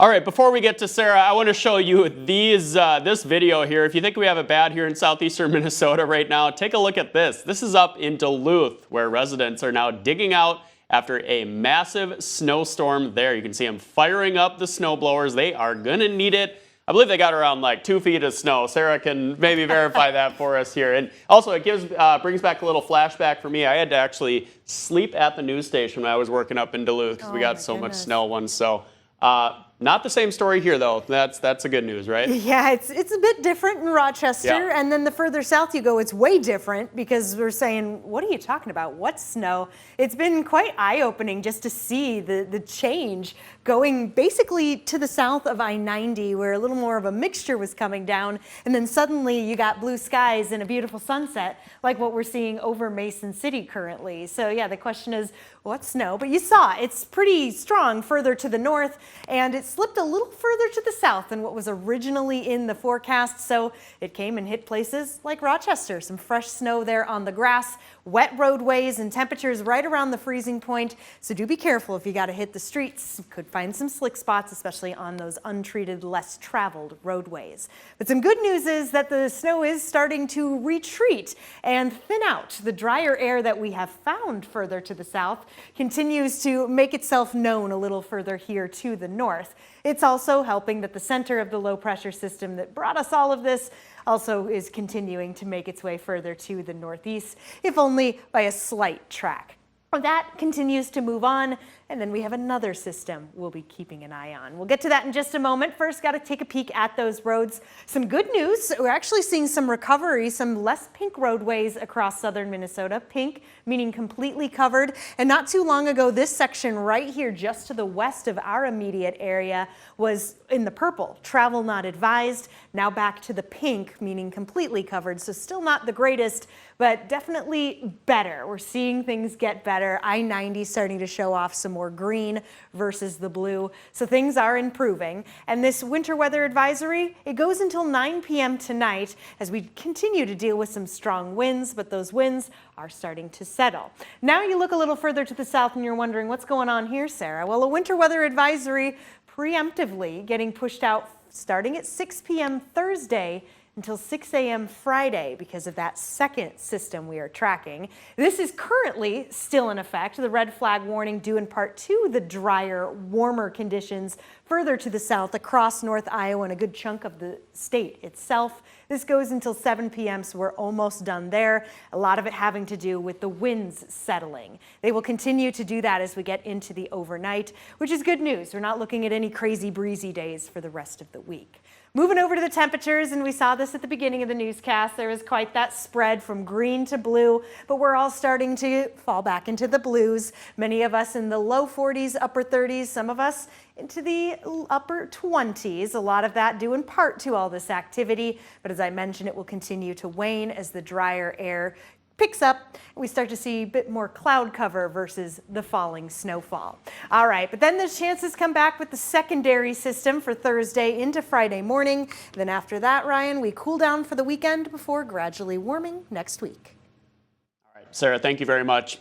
All right, before we get to Sarah, I want to show you this video here. If you think we have it bad here in southeastern Minnesota right now, take a look at this. This is up in Duluth, where residents are now digging out after a massive snowstorm there. You can see them firing up the snow blowers. They are going to need it. I believe they got around like 2 feet of snow. Sarah can maybe verify that for us here. And also, it brings back a little flashback for me. I had to actually sleep at the news station when I was working up in Duluth because we got so much snow once. So. Not the same story here, though. That's the good news, right? Yeah, it's a bit different in Rochester, and then the further south you go, it's way different because we're saying, what are you talking about? What's snow? It's been quite eye-opening just to see the change going basically to the south of I-90, where a little more of a mixture was coming down, and then suddenly you got blue skies and a beautiful sunset, like what we're seeing over Mason City currently. So yeah, the question is, what's snow? But you saw it's pretty strong further to the north, and it slipped a little further to the south than what was originally in the forecast. So it came and hit places like Rochester. Some fresh snow there on the grass, wet roadways, and temperatures right around the freezing point. So do be careful if you got to hit the streets. Could find some slick spots, especially on those untreated, less traveled roadways. But some good news is that the snow is starting to retreat and thin out. The drier air that we have found further to the south continues to make itself known a little further here to the north. It's also helping that the center of the low pressure system that brought us all of this also is continuing to make its way further to the northeast, if only by a slight track. That continues to move on, and then we have another system we'll be keeping an eye on. We'll get to that in just a moment. First, got to take a peek at those roads. Some good news, we're actually seeing some recovery, some less pink roadways across southern Minnesota. Pink meaning completely covered. And not too long ago, this section right here just to the west of our immediate area was in the purple, travel not advised. Now back to the pink, meaning completely covered. So still not the greatest, but definitely better. We're seeing things get better. I-90 starting to show off some more green versus the blue. So things are improving. And this winter weather advisory, it goes until 9 p.m. tonight as we continue to deal with some strong winds, but those winds are starting to settle. Now you look a little further to the south and you're wondering what's going on here, Sarah? Well, a winter weather advisory preemptively getting pushed out starting at 6 p.m. Thursday until 6 a.m. Friday because of that second system we are tracking. This is currently still in effect. The red flag warning due in part to the drier, warmer conditions further to the south across North Iowa and a good chunk of the state itself. This goes until 7 p.m., so we're almost done there. A lot of it having to do with the winds settling. They will continue to do that as we get into the overnight, which is good news. We're not looking at any crazy breezy days for the rest of the week. Moving over to the temperatures, and we saw this at the beginning of the newscast, there was quite that spread from green to blue, but we're all starting to fall back into the blues. Many of us in the low 40s, upper 30s, some of us into the upper 20s. A lot of that due in part to all this activity, but as I mentioned, it will continue to wane as the drier air picks up and we start to see a bit more cloud cover versus the falling snowfall. All right, but then the chances come back with the secondary system for Thursday into Friday morning. Then after that, Ryan, we cool down for the weekend before gradually warming next week. All right, Sarah, thank you very much.